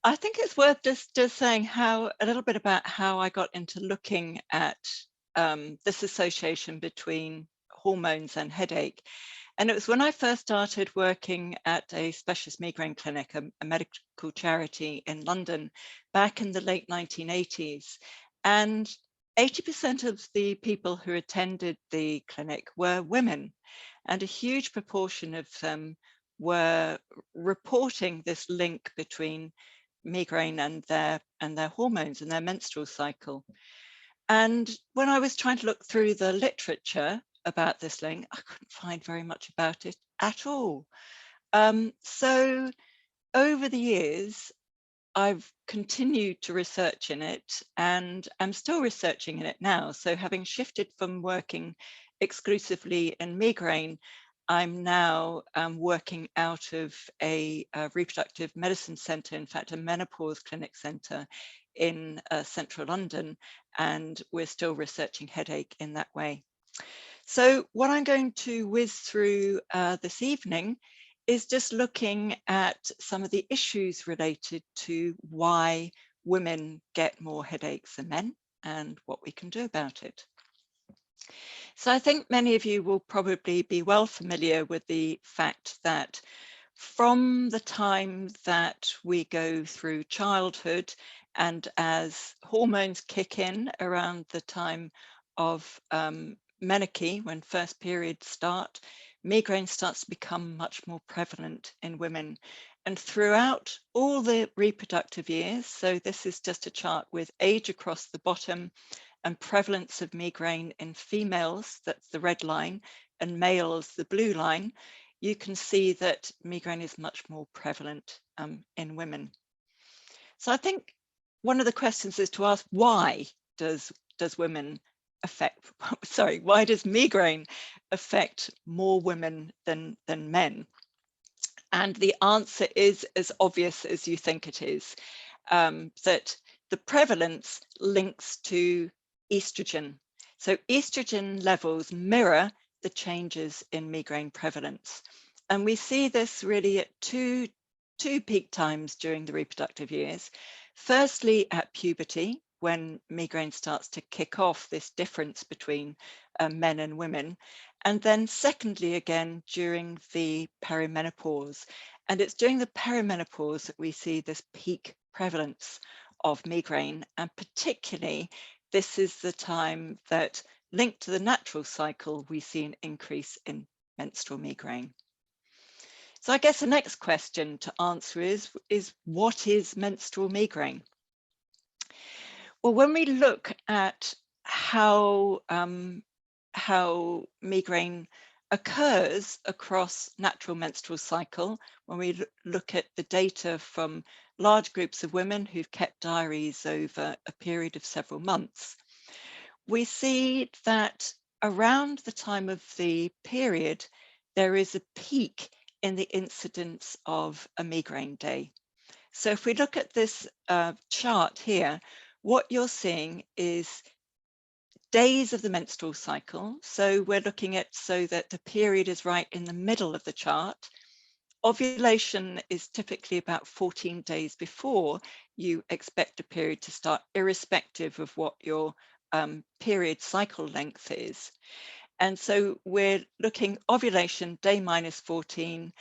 I think it's worth just saying a little bit about how I got into looking at this association between hormones and headache. And it was when I first started working at a specialist migraine clinic, a medical charity in London, back in the late 1980s. And 80% of the people who attended the clinic were women, and a huge proportion of them were reporting this link between migraine and their hormones and their menstrual cycle. And when I was trying to look through the literature about this link, I couldn't find very much about it at all. So over the years, I've continued to research in it, and I'm still researching in it now. So having shifted from working exclusively in migraine, I'm now working out of a reproductive medicine centre, in fact, a menopause clinic centre in central London, and we're still researching headache in that way. So what I'm going to whiz through this evening is just looking at some of the issues related to why women get more headaches than men and what we can do about it. So I think many of you will probably be well familiar with the fact that from the time that we go through childhood and as hormones kick in around the time of menarche, when first periods start, migraine starts to become much more prevalent in women. And throughout all the reproductive years, so this is just a chart with age across the bottom and prevalence of migraine in females, that's the red line, and males, the blue line, you can see that migraine is much more prevalent in women. So I think one of the questions is to ask, why does women affect, sorry, why does migraine affect more women than men? And the answer is as obvious as you think it is, that the prevalence links to estrogen. So estrogen levels mirror the changes in migraine prevalence. And we see this really at two peak times during the reproductive years. Firstly, at puberty, when migraine starts to kick off this difference between men and women. And then secondly, again, during the perimenopause. And it's during the perimenopause that we see this peak prevalence of migraine. And particularly, this is the time that, linked to the natural cycle, we see an increase in menstrual migraine. So I guess the next question to answer is what is menstrual migraine? Well, when we look at how migraine occurs across natural menstrual cycle, when we look at the data from large groups of women who've kept diaries over a period of several months, we see that around the time of the period, there is a peak in the incidence of a migraine day. So if we look at this chart here, what you're seeing is days of the menstrual cycle. So we're looking at so that the period is right in the middle of the chart. Ovulation is typically about 14 days before you expect a period to start, irrespective of what your period cycle length is. And so we're looking ovulation day minus 14.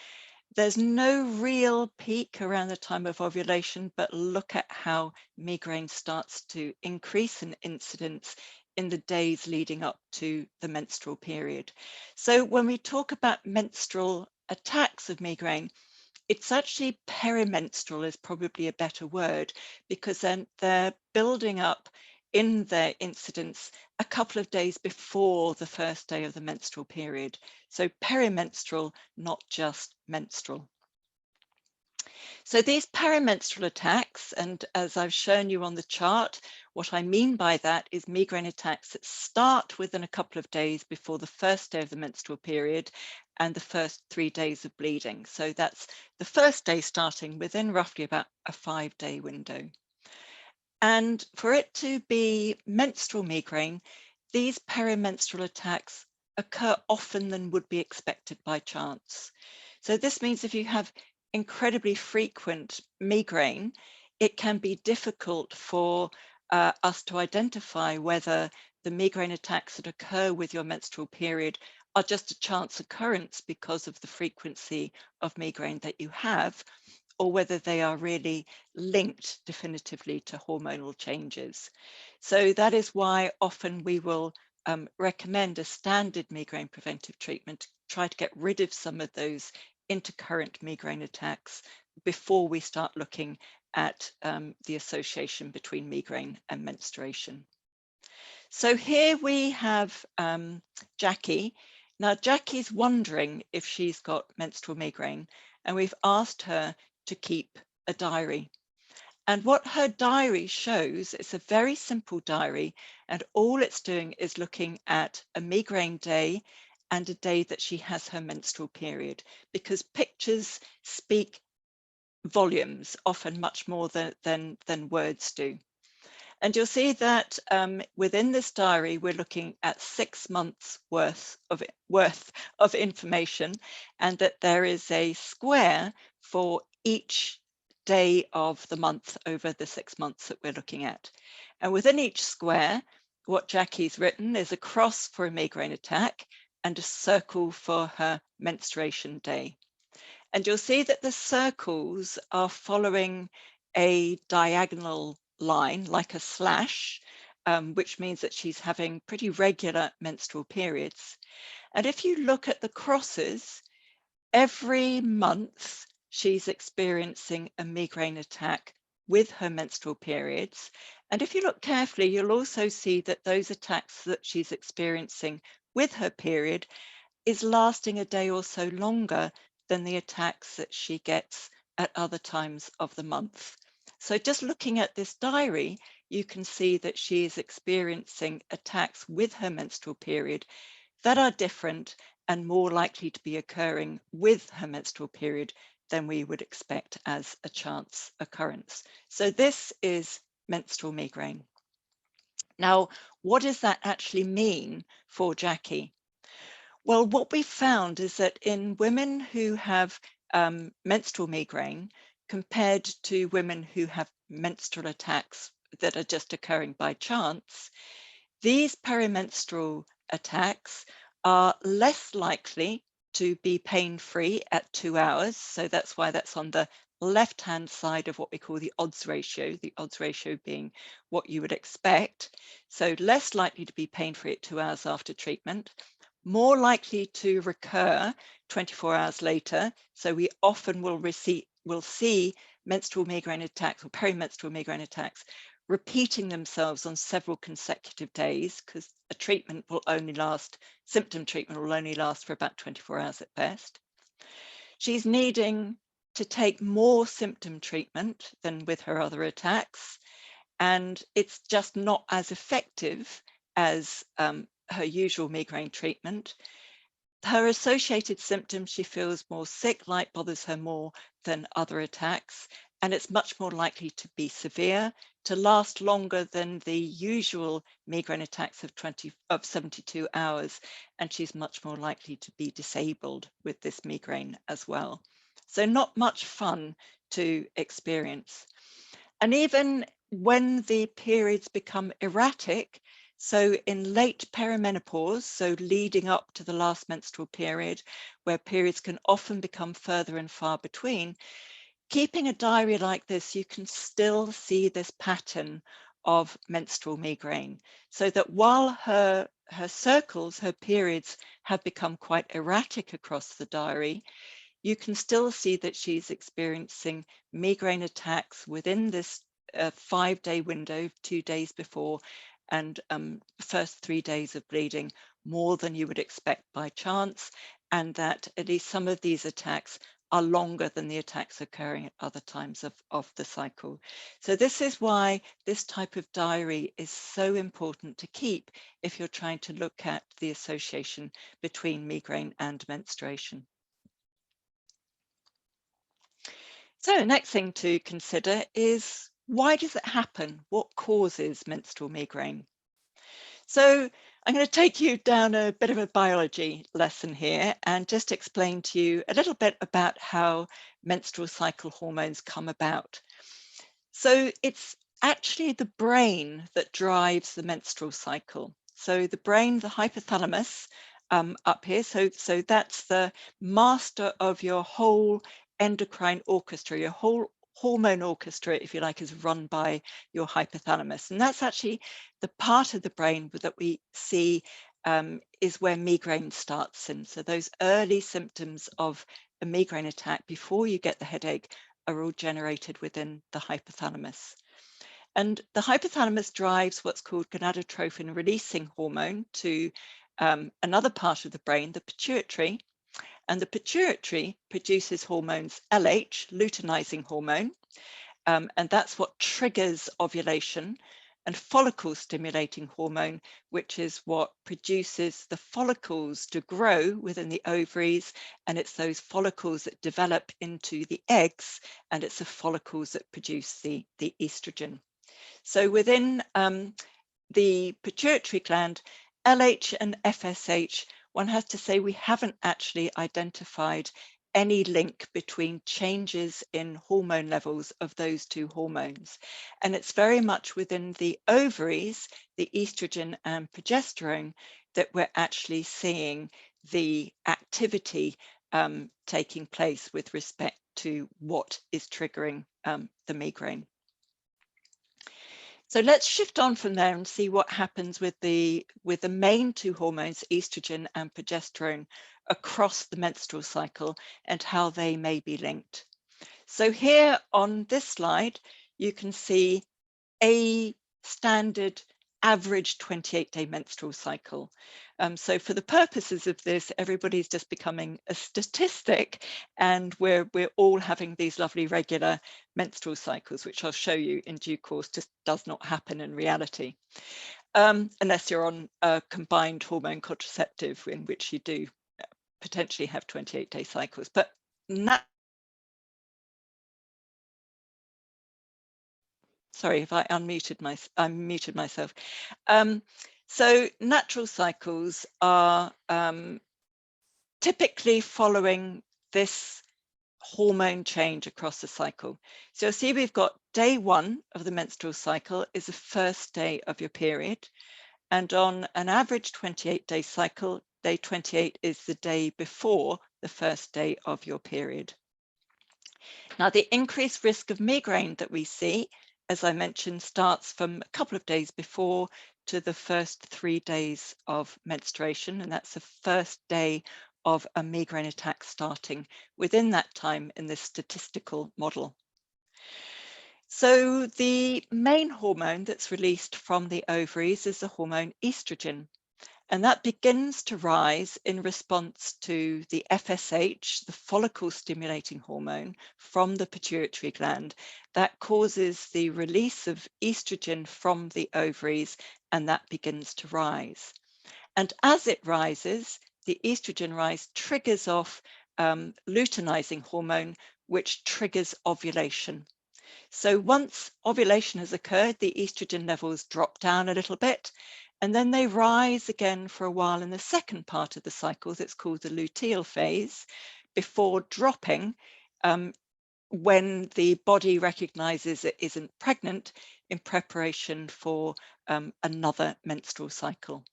There's no real peak around the time of ovulation, but look at how migraine starts to increase in incidence in the days leading up to the menstrual period. So when we talk about menstrual attacks of migraine, it's actually perimenstrual is probably a better word, because then they're building up in their incidence a couple of days before the first day of the menstrual period. So perimenstrual, not just menstrual. So these perimenstrual attacks, and as I've shown you on the chart, what I mean by that is migraine attacks that start within a couple of days before the first day of the menstrual period and the first 3 days of bleeding. So that's the first day starting within roughly about a 5-day window. And for it to be menstrual migraine, these perimenstrual attacks occur often than would be expected by chance. So this means if you have incredibly frequent migraine, it can be difficult for us to identify whether the migraine attacks that occur with your menstrual period are just a chance occurrence because of the frequency of migraine that you have, or whether they are really linked definitively to hormonal changes. So that is why often we will recommend a standard migraine preventive treatment to try to get rid of some of those intercurrent migraine attacks before we start looking at the association between migraine and menstruation. So here we have Jackie. Now Jackie's wondering if she's got menstrual migraine, and we've asked her to keep a diary. And what her diary shows, it's a very simple diary, and all it's doing is looking at a migraine day and a day that she has her menstrual period, because pictures speak volumes, often much more than words do. And you'll see that within this diary, we're looking at 6 months worth of information, and that there is a square for each day of the month over the 6 months that we're looking at. And within each square, what Jackie's written is a cross for a migraine attack and a circle for her menstruation day. And you'll see that the circles are following a diagonal line, like a slash, which means that she's having pretty regular menstrual periods. And if you look at the crosses, every month she's experiencing a migraine attack with her menstrual periods. And if you look carefully, you'll also see that those attacks that she's experiencing with her period is lasting a day or so longer than the attacks that she gets at other times of the month. So just looking at this diary, you can see that she is experiencing attacks with her menstrual period that are different and more likely to be occurring with her menstrual period than we would expect as a chance occurrence. So this is menstrual migraine. Now, what does that actually mean for Jackie? Well, what we found is that in women who have menstrual migraine, compared to women who have menstrual attacks that are just occurring by chance, these perimenstrual attacks are less likely to be pain-free at 2 hours. So that's why that's on the left-hand side of what we call the odds ratio being what you would expect. So less likely to be pain-free at 2 hours after treatment, more likely to recur 24 hours later. So we often will see menstrual migraine attacks or perimenstrual migraine attacks repeating themselves on several consecutive days, because symptom treatment will only last for about 24 hours at best. She's needing to take more symptom treatment than with her other attacks, and it's just not as effective as her usual migraine treatment. Her associated symptoms, she feels more sick, light bothers her more than other attacks, and it's much more likely to be severe, to last longer than the usual migraine attacks of 72 hours, and she's much more likely to be disabled with this migraine as well. So not much fun to experience. And even when the periods become erratic, so in late perimenopause, so leading up to the last menstrual period, where periods can often become further and far between, keeping a diary like this, you can still see this pattern of menstrual migraine. So that while her circles, her periods have become quite erratic across the diary, you can still see that she's experiencing migraine attacks within this 5-day window, 2 days before, and first 3 days of bleeding, more than you would expect by chance, and that at least some of these attacks are longer than the attacks occurring at other times of the cycle. So this is why this type of diary is so important to keep if you're trying to look at the association between migraine and menstruation. So the next thing to consider is, why does it happen? What causes menstrual migraine? So I'm going to take you down a bit of a biology lesson here and just explain to you a little bit about how menstrual cycle hormones come about. So it's actually the brain that drives the menstrual cycle. So the brain, the hypothalamus, up here, so that's the master of your whole endocrine orchestra, your whole hormone orchestra, if you like, is run by your hypothalamus. And that's actually the part of the brain that we see is where migraine starts in. So those early symptoms of a migraine attack before you get the headache are all generated within the hypothalamus. And the hypothalamus drives what's called gonadotrophin releasing hormone to another part of the brain, the pituitary. And the pituitary produces hormones LH, luteinizing hormone, and that's what triggers ovulation, and follicle stimulating hormone, which is what produces the follicles to grow within the ovaries, and it's those follicles that develop into the eggs, and it's the follicles that produce the estrogen. So within the pituitary gland, LH and FSH, one has to say we haven't actually identified any link between changes in hormone levels of those two hormones. And it's very much within the ovaries, the estrogen and progesterone, that we're actually seeing the activity taking place with respect to what is triggering the migraine. So let's shift on from there and see what happens with the main two hormones, estrogen and progesterone, across the menstrual cycle and how they may be linked. So here on this slide, you can see a standard average 28-day menstrual cycle. So for the purposes of this, everybody's just becoming a statistic, and we're all having these lovely regular menstrual cycles, which I'll show you in due course just does not happen in reality, unless you're on a combined hormone contraceptive, in which you do potentially have 28-day cycles. But sorry if I muted myself. So natural cycles are typically following this hormone change across the cycle. So you'll see we've got day 1 of the menstrual cycle is the first day of your period. And on an average 28-day cycle, day 28 is the day before the first day of your period. Now, the increased risk of migraine that we see, as I mentioned, starts from a couple of days before to the first 3 days of menstruation, and that's the first day of a migraine attack starting within that time in this statistical model. So the main hormone that's released from the ovaries is the hormone estrogen. And that begins to rise in response to the FSH, the follicle stimulating hormone from the pituitary gland, that causes the release of estrogen from the ovaries, and that begins to rise. And as it rises, the estrogen rise triggers off luteinizing hormone, which triggers ovulation. So once ovulation has occurred, the estrogen levels drop down a little bit, and then they rise again for a while in the second part of the cycle that's called the luteal phase, before dropping when the body recognizes it isn't pregnant in preparation for another menstrual cycle.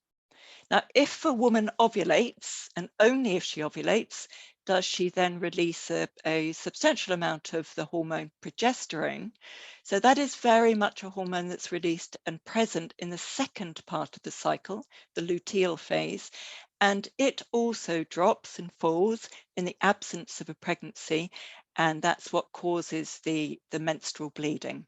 Now, if a woman ovulates, and only if she ovulates, does she then release a substantial amount of the hormone progesterone. So that is very much a hormone that's released and present in the second part of the cycle, the luteal phase, and it also drops and falls in the absence of a pregnancy, and that's what causes the menstrual bleeding.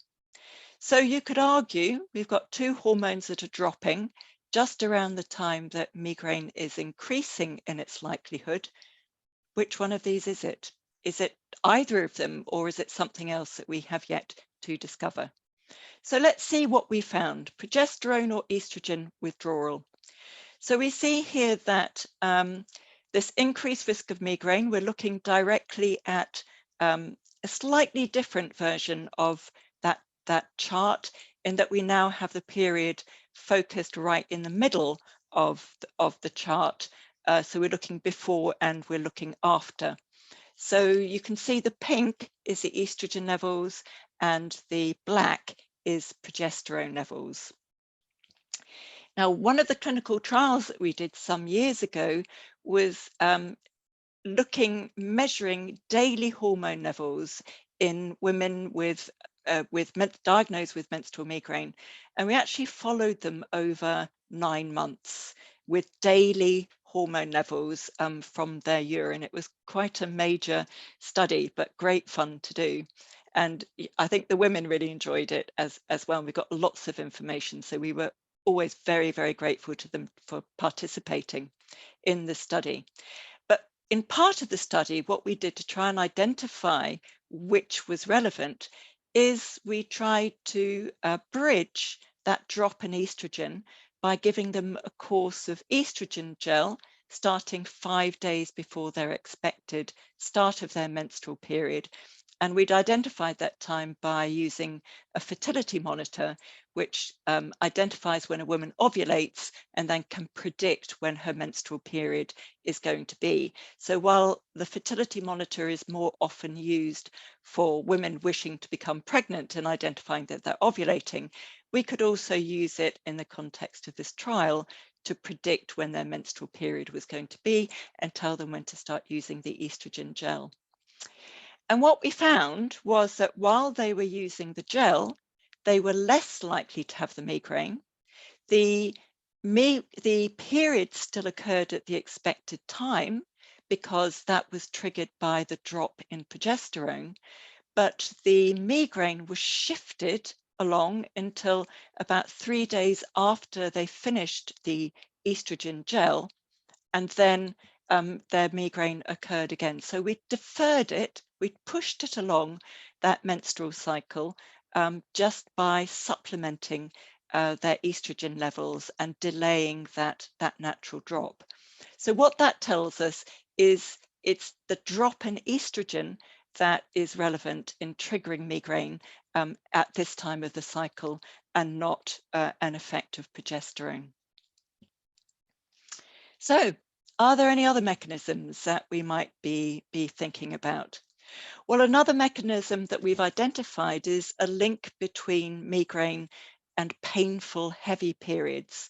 So you could argue we've got two hormones that are dropping just around the time that migraine is increasing in its likelihood. Which one of these is it? Is it either of them, or is it something else that we have yet to discover? So let's see what we found: progesterone or estrogen withdrawal. So we see here that this increased risk of migraine, we're looking directly at a slightly different version of that chart, in that we now have the period focused right in the middle of the chart. So we're looking before and we're looking after. So you can see the pink is the estrogen levels, and the black is progesterone levels. Now, one of the clinical trials that we did some years ago was measuring daily hormone levels in women diagnosed with menstrual migraine, and we actually followed them over 9 months with daily hormone levels from their urine. It was quite a major study, but great fun to do. And I think the women really enjoyed it as well. We got lots of information, so we were always very, very grateful to them for participating in the study. But in part of the study, what we did to try and identify which was relevant is we tried to bridge that drop in estrogen by giving them a course of estrogen gel starting 5 days before their expected start of their menstrual period. And we'd identified that time by using a fertility monitor, which identifies when a woman ovulates and then can predict when her menstrual period is going to be. So while the fertility monitor is more often used for women wishing to become pregnant and identifying that they're ovulating, we could also use it in the context of this trial to predict when their menstrual period was going to be and tell them when to start using the estrogen gel. And what we found was that while they were using the gel, they were less likely to have the migraine. The period still occurred at the expected time because that was triggered by the drop in progesterone, but the migraine was shifted along until about 3 days after they finished the estrogen gel, and then their migraine occurred again. So we deferred it, we pushed it along that menstrual cycle just by supplementing their estrogen levels and delaying that natural drop. So what that tells us is it's the drop in estrogen that is relevant in triggering migraine at this time of the cycle, and not an effect of progesterone. So, are there any other mechanisms that we might be thinking about? Well, another mechanism that we've identified is a link between migraine and painful heavy periods.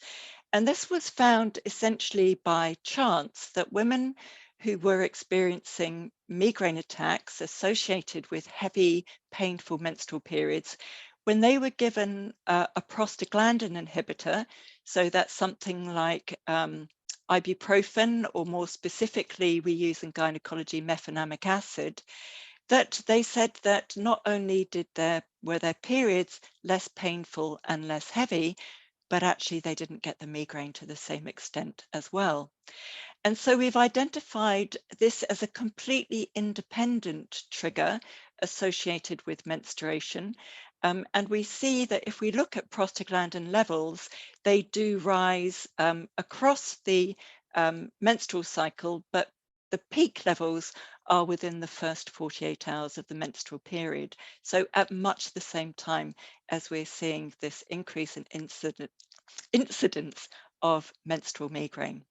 And this was found essentially by chance, that women who were experiencing migraine attacks associated with heavy, painful menstrual periods, when they were given a prostaglandin inhibitor, so that's something like ibuprofen, or more specifically, we use in gynecology mefenamic acid, that they said that not only were their periods less painful and less heavy, but actually they didn't get the migraine to the same extent as well. And so we've identified this as a completely independent trigger associated with menstruation. And we see that if we look at prostaglandin levels, they do rise across the menstrual cycle, but the peak levels are within the first 48 hours of the menstrual period. So at much the same time as we're seeing this increase in incidence of menstrual migraine.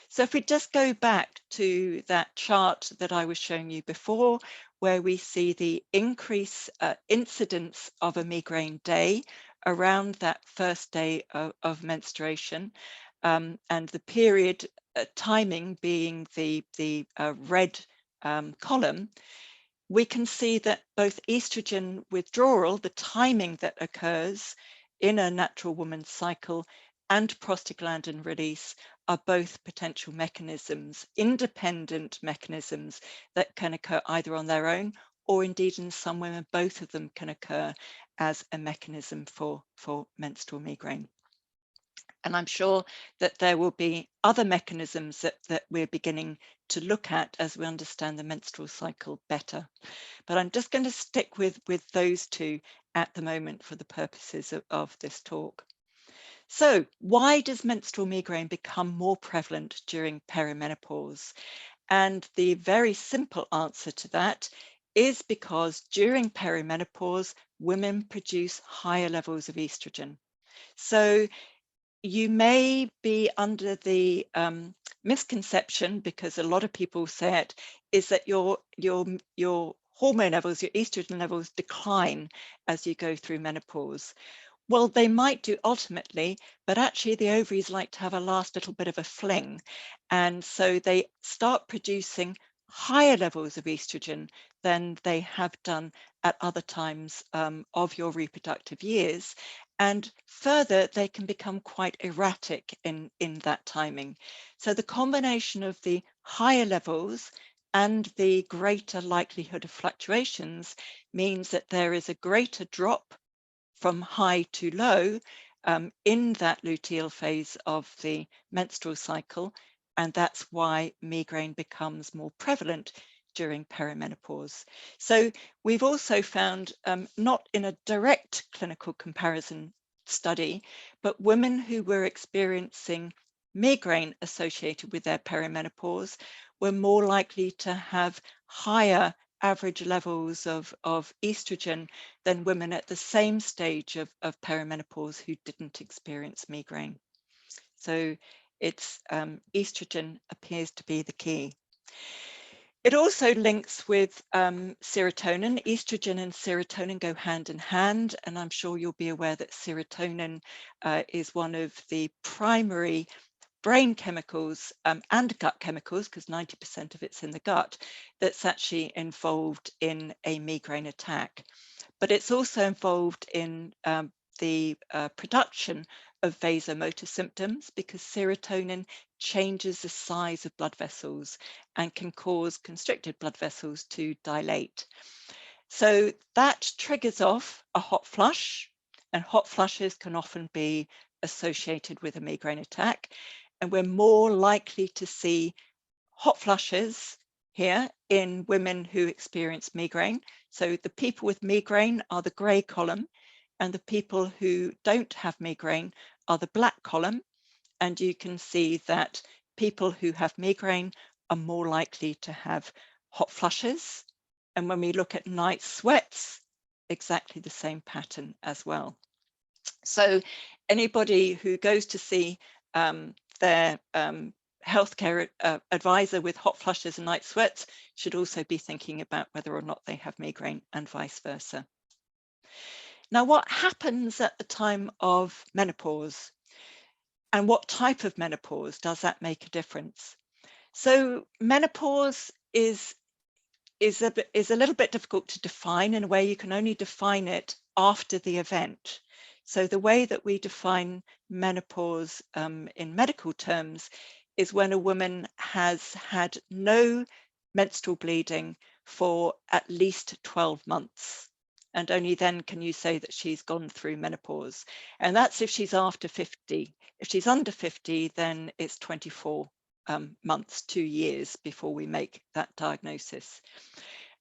So if we just go back to that chart that I was showing you before, where we see the increase incidence of a migraine day around that first day of menstruation, and the period timing being the red column, we can see that both estrogen withdrawal, the timing that occurs in a natural woman's cycle, and prostaglandin release are both potential mechanisms, independent mechanisms that can occur either on their own, or indeed in some women, both of them can occur as a mechanism for menstrual migraine. And I'm sure that there will be other mechanisms that we're beginning to look at as we understand the menstrual cycle better. But I'm just going to stick with those two at the moment for the purposes of this talk. So why does menstrual migraine become more prevalent during perimenopause? And the very simple answer to that is because during perimenopause, women produce higher levels of estrogen. So you may be under the misconception, because a lot of people say it, is that your hormone levels, your estrogen levels decline as you go through menopause. Well, they might do ultimately, but actually the ovaries like to have a last little bit of a fling. And so they start producing higher levels of estrogen than they have done at other times of your reproductive years. And further, they can become quite erratic in that timing. So the combination of the higher levels and the greater likelihood of fluctuations means that there is a greater drop from high to low in that luteal phase of the menstrual cycle, and that's why migraine becomes more prevalent during perimenopause. So we've also found, not in a direct clinical comparison study, but women who were experiencing migraine associated with their perimenopause were more likely to have higher average levels of estrogen than women at the same stage of perimenopause who didn't experience migraine. So it's estrogen appears to be the key. It also links with serotonin. Estrogen and serotonin go hand in hand, and I'm sure you'll be aware that serotonin is one of the primary brain chemicals and gut chemicals, because 90% of it's in the gut, that's actually involved in a migraine attack. But it's also involved in the production of vasomotor symptoms, because serotonin changes the size of blood vessels and can cause constricted blood vessels to dilate. So that triggers off a hot flush, and hot flushes can often be associated with a migraine attack. And we're more likely to see hot flushes here in women who experience migraine. So the people with migraine are the grey column, and the people who don't have migraine are the black column. And you can see that people who have migraine are more likely to have hot flushes. And when we look at night sweats, exactly the same pattern as well. So anybody who goes to see their healthcare advisor with hot flushes and night sweats should also be thinking about whether or not they have migraine, and vice versa. Now, what happens at the time of menopause, and what type of menopause? Does that make a difference? So menopause is a little bit difficult to define, in a way you can only define it after the event. So the way that we define menopause in medical terms is when a woman has had no menstrual bleeding for at least 12 months. And only then can you say that she's gone through menopause. And that's if she's after 50. If she's under 50, then it's 24 months, 2 years before we make that diagnosis.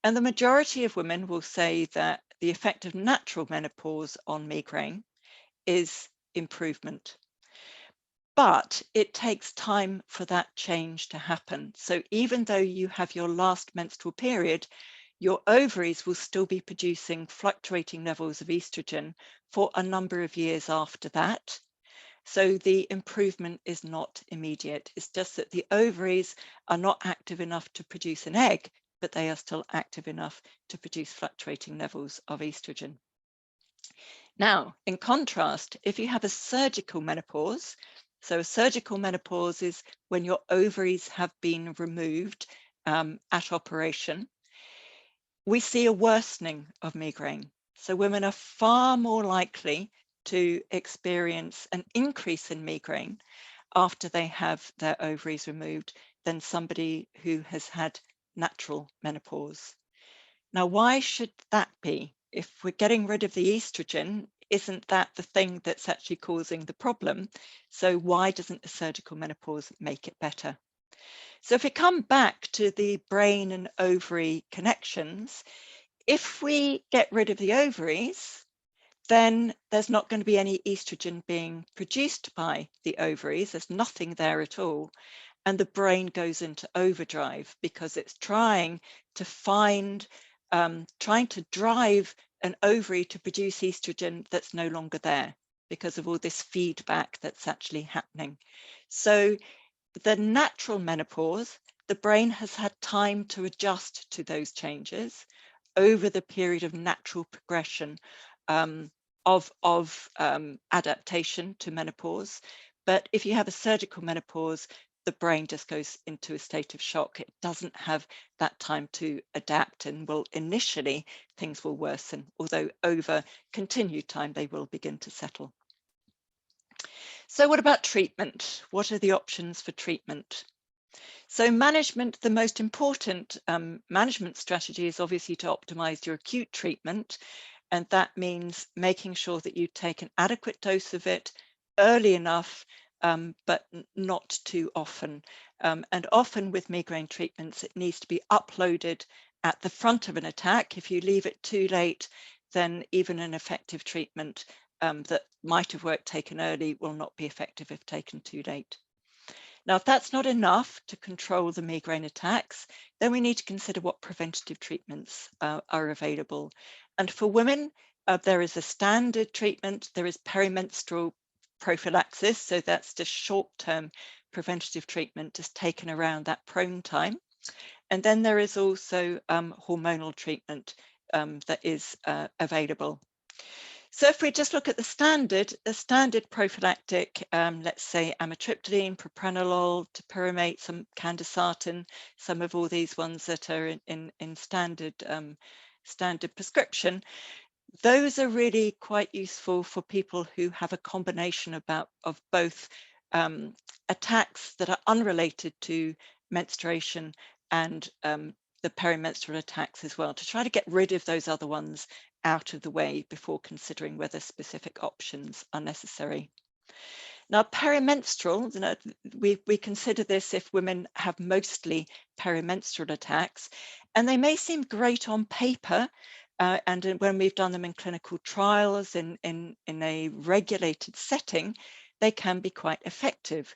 And the majority of women will say that the effect of natural menopause on migraine is improvement. But it takes time for that change to happen. So even though you have your last menstrual period, your ovaries will still be producing fluctuating levels of estrogen for a number of years after that. So the improvement is not immediate. It's just that the ovaries are not active enough to produce an egg, but they are still active enough to produce fluctuating levels of estrogen. Now, in contrast, if you have a surgical menopause, so a surgical menopause is when your ovaries have been removed at operation, we see a worsening of migraine. So women are far more likely to experience an increase in migraine after they have their ovaries removed than somebody who has had natural menopause. Now, why should that be? If we're getting rid of the estrogen, isn't that the thing that's actually causing the problem? So why doesn't a surgical menopause make it better? So if we come back to the brain and ovary connections, if we get rid of the ovaries, then there's not going to be any estrogen being produced by the ovaries. There's nothing there at all. And the brain goes into overdrive because it's trying to drive an ovary to produce estrogen that's no longer there because of all this feedback that's actually happening. So the natural menopause, the brain has had time to adjust to those changes. over the period of natural progression of adaptation to menopause. But if you have a surgical menopause, the brain just goes into a state of shock. It doesn't have that time to adapt, and will initially things will worsen, although over continued time they will begin to settle. So what about treatment? What are the options for treatment? So management, the most important management strategy is obviously to optimize your acute treatment. And that means making sure that you take an adequate dose of it early enough, but not too often. And often with migraine treatments, it needs to be uploaded at the front of an attack. If you leave it too late, then even an effective treatment that might have worked taken early will not be effective if taken too late. Now, if that's not enough to control the migraine attacks, then we need to consider what preventative treatments are available. And for women, there is a standard treatment. There is perimenstrual prophylaxis. So that's just short-term preventative treatment just taken around that prone time. And then there is also hormonal treatment that is available. So if we just look at the standard prophylactic, let's say amitriptyline, propranolol, topiramate, some candesartan, some of all these ones that are in standard prescription, those are really quite useful for people who have a combination of both attacks that are unrelated to menstruation and the perimenstrual attacks as well, to try to get rid of those other ones out of the way before considering whether specific options are necessary. Now, perimenstrual, we consider this if women have mostly perimenstrual attacks, and they may seem great on paper, and when we've done them in clinical trials in a regulated setting, they can be quite effective.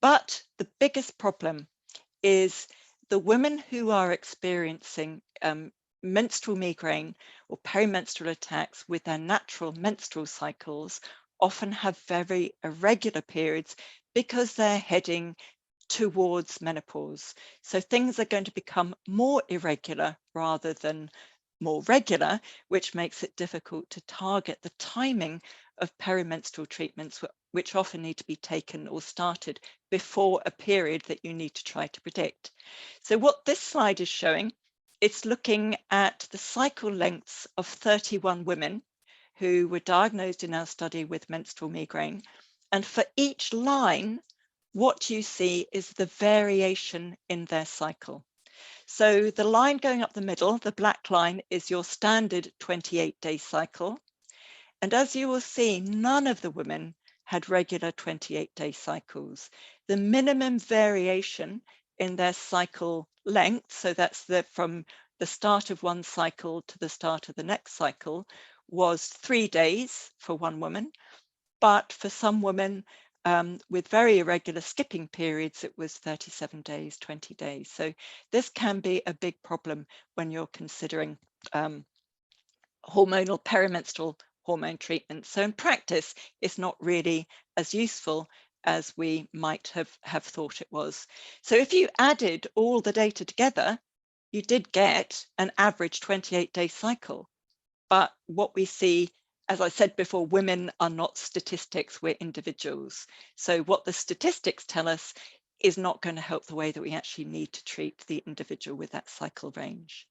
But the biggest problem is the women who are experiencing menstrual migraine or perimenstrual attacks with their natural menstrual cycles often have very irregular periods because they're heading towards menopause. So things are going to become more irregular rather than more regular, which makes it difficult to target the timing of perimenstrual treatments, which often need to be taken or started before a period that you need to try to predict. So what this slide is showing, it's looking at the cycle lengths of 31 women who were diagnosed in our study with menstrual migraine. And for each line, what you see is the variation in their cycle. So the line going up the middle, the black line, is your standard 28-day cycle. And as you will see, none of the women had regular 28-day cycles. The minimum variation in their cycle length, so that's from the start of one cycle to the start of the next cycle, was 3 days for one woman. But for some women with very irregular skipping periods, it was 37 days, 20 days. So this can be a big problem when you're considering hormonal perimenstrual hormone treatment. So in practice, it's not really as useful as we might have thought it was. So if you added all the data together, you did get an average 28-day cycle. But what we see, as I said before, women are not statistics, we're individuals. So what the statistics tell us is not going to help the way that we actually need to treat the individual with that cycle range.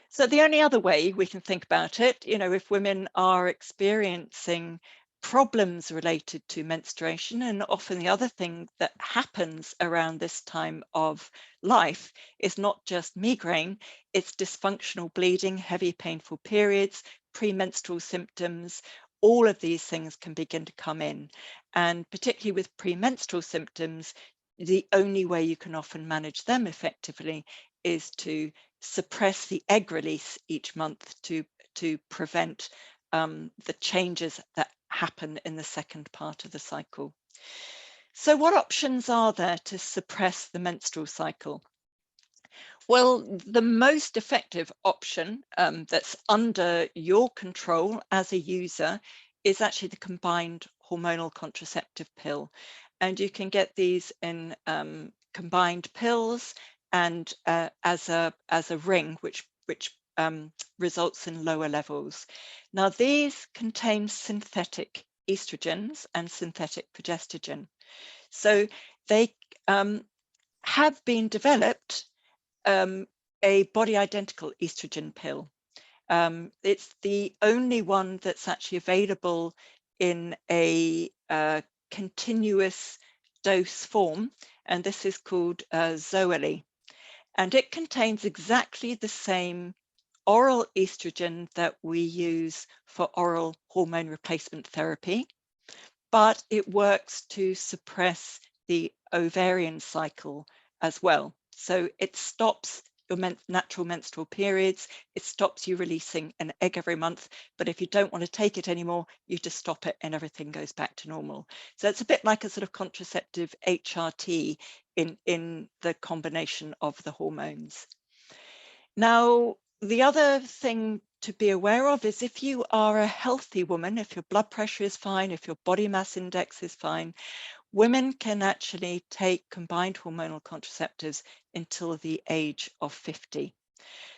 So the only other way we can think about it, if women are experiencing problems related to menstruation, and often the other thing that happens around this time of life is not just migraine, it's dysfunctional bleeding, heavy painful periods, premenstrual symptoms. All of these things can begin to come in. And particularly with premenstrual symptoms, the only way you can often manage them effectively is to suppress the egg release each month to prevent the changes that happen in the second part of the cycle. So what options are there to suppress the menstrual cycle? Well, the most effective option that's under your control as a user is actually the combined hormonal contraceptive pill. And you can get these in combined pills and as a ring, which results in lower levels. Now, these contain synthetic estrogens and synthetic progestogen. So they have been developed a body identical estrogen pill. It's the only one that's actually available in a continuous dose form, and this is called Zoely. And it contains exactly the same oral estrogen that we use for oral hormone replacement therapy, but it works to suppress the ovarian cycle as well. So it stops your natural menstrual periods, it stops you releasing an egg every month, but if you don't want to take it anymore, you just stop it and everything goes back to normal. So it's a bit like a sort of contraceptive HRT in the combination of the hormones. Now, the other thing to be aware of is if you are a healthy woman, if your blood pressure is fine, if your body mass index is fine, women can actually take combined hormonal contraceptives until the age of 50.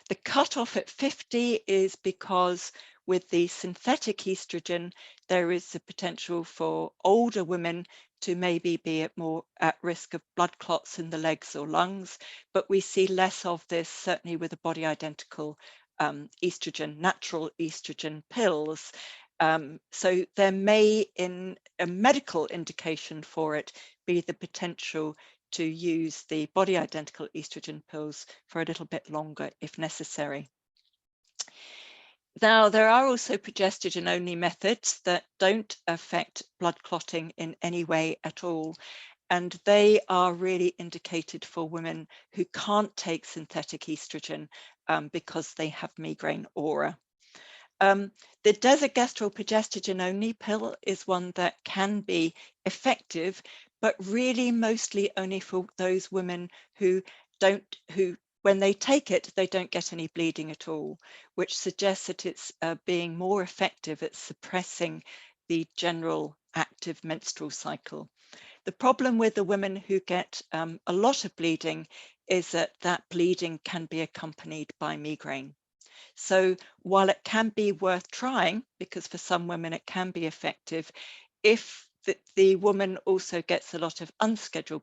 The cutoff at 50 is because with the synthetic estrogen, there is the potential for older women to maybe be more at risk of blood clots in the legs or lungs, but we see less of this certainly with the body identical estrogen, natural estrogen pills. So there may, in a medical indication for it, be the potential to use the body identical estrogen pills for a little bit longer if necessary. Now, there are also progestogen-only methods that don't affect blood clotting in any way at all, and they are really indicated for women who can't take synthetic estrogen because they have migraine aura. The Desogestrel progestogen-only pill is one that can be effective, but really mostly only for those women who when they take it, they don't get any bleeding at all, which suggests that it's being more effective at suppressing the general active menstrual cycle. The problem with the women who get a lot of bleeding is that that bleeding can be accompanied by migraine. So while it can be worth trying, because for some women it can be effective, if the woman also gets a lot of unscheduled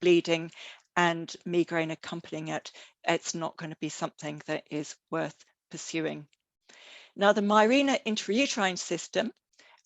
bleeding and migraine accompanying it, it's not going to be something that is worth pursuing. Now, the Mirena intrauterine system,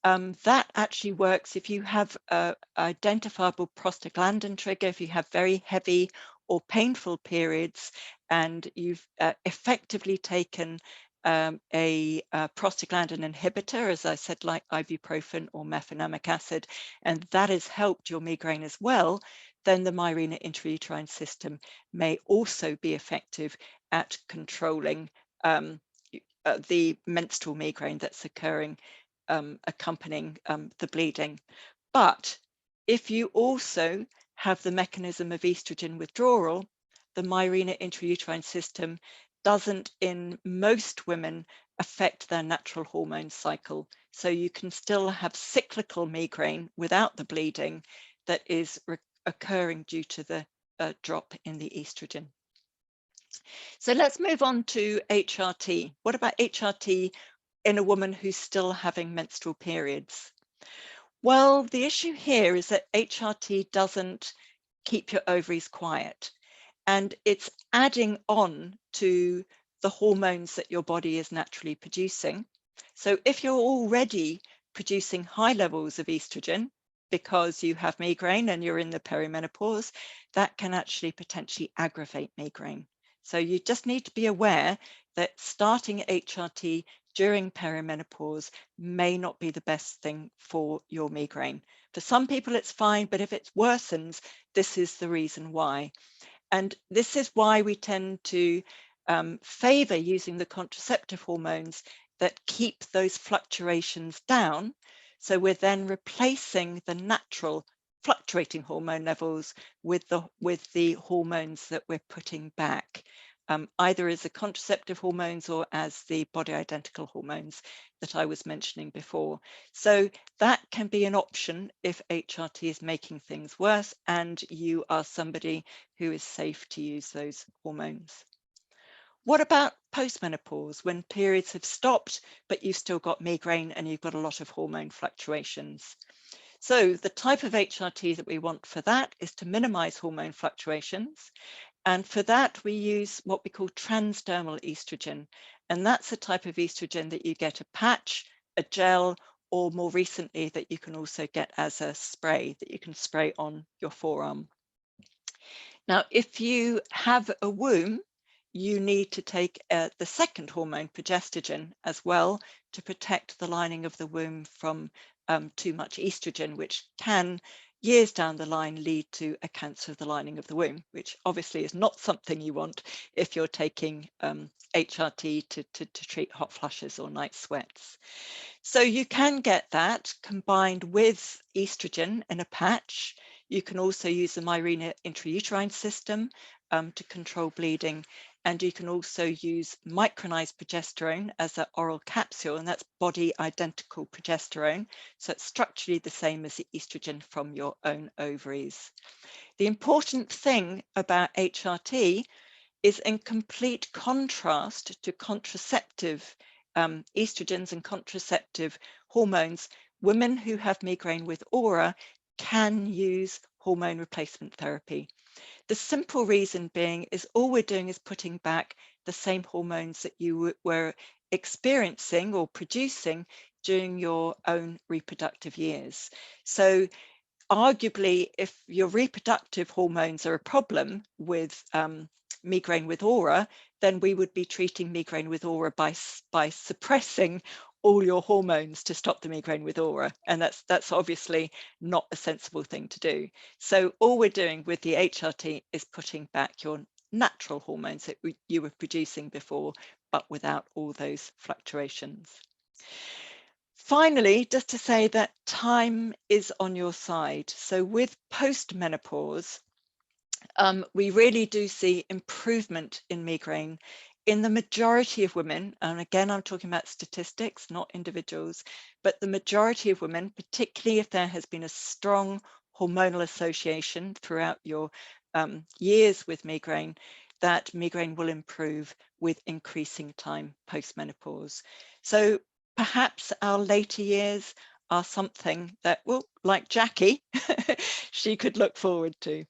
that actually works if you have an identifiable prostaglandin trigger, if you have very heavy or painful periods, and you've effectively taken a prostaglandin inhibitor, as I said, like ibuprofen or mefenamic acid, and that has helped your migraine as well, then the Mirena intrauterine system may also be effective at controlling the menstrual migraine that's occurring accompanying the bleeding. But if you also have the mechanism of estrogen withdrawal, the Mirena intrauterine system doesn't in most women affect their natural hormone cycle. So you can still have cyclical migraine without the bleeding that is occurring due to the drop in the estrogen. So let's move on to HRT. What about HRT in a woman who's still having menstrual periods? Well, the issue here is that HRT doesn't keep your ovaries quiet, and it's adding on to the hormones that your body is naturally producing. So if you're already producing high levels of estrogen because you have migraine and you're in the perimenopause, that can actually potentially aggravate migraine. So you just need to be aware that starting HRT during perimenopause may not be the best thing for your migraine. For some people it's fine, but if it worsens, this is the reason why. And this is why we tend to favor using the contraceptive hormones that keep those fluctuations down. So we're then replacing the natural fluctuating hormone levels with the hormones that we're putting back, either as the contraceptive hormones or as the body identical hormones that I was mentioning before. So that can be an option if HRT is making things worse and you are somebody who is safe to use those hormones. What about postmenopause, when periods have stopped, but you've still got migraine and you've got a lot of hormone fluctuations? So the type of HRT that we want for that is to minimize hormone fluctuations. And for that, we use what we call transdermal estrogen. And that's a type of estrogen that you get a patch, a gel, or more recently that you can also get as a spray that you can spray on your forearm. Now, if you have a womb, you need to take the second hormone, progestogen, as well to protect the lining of the womb from too much estrogen, which can, years down the line, lead to a cancer of the lining of the womb, which obviously is not something you want if you're taking HRT to treat hot flushes or night sweats. So you can get that combined with estrogen in a patch. You can also use the Mirena intrauterine system to control bleeding. And you can also use micronized progesterone as an oral capsule, and that's body identical progesterone. So it's structurally the same as the estrogen from your own ovaries. The important thing about HRT is in complete contrast to contraceptive estrogens and contraceptive hormones. Women who have migraine with aura can use hormone replacement therapy. The simple reason being is all we're doing is putting back the same hormones that you were experiencing or producing during your own reproductive years. So arguably, if your reproductive hormones are a problem with migraine with aura, then we would be treating migraine with aura by suppressing all your hormones to stop the migraine with aura. And that's obviously not a sensible thing to do. So all we're doing with the HRT is putting back your natural hormones that you were producing before, but without all those fluctuations. Finally, just to say that time is on your side. So with postmenopause, we really do see improvement in migraine in the majority of women. And again, I'm talking about statistics, not individuals, but the majority of women, particularly if there has been a strong hormonal association throughout your years with migraine, that migraine will improve with increasing time postmenopause. So perhaps our later years are something that, well, like Jackie, she could look forward to.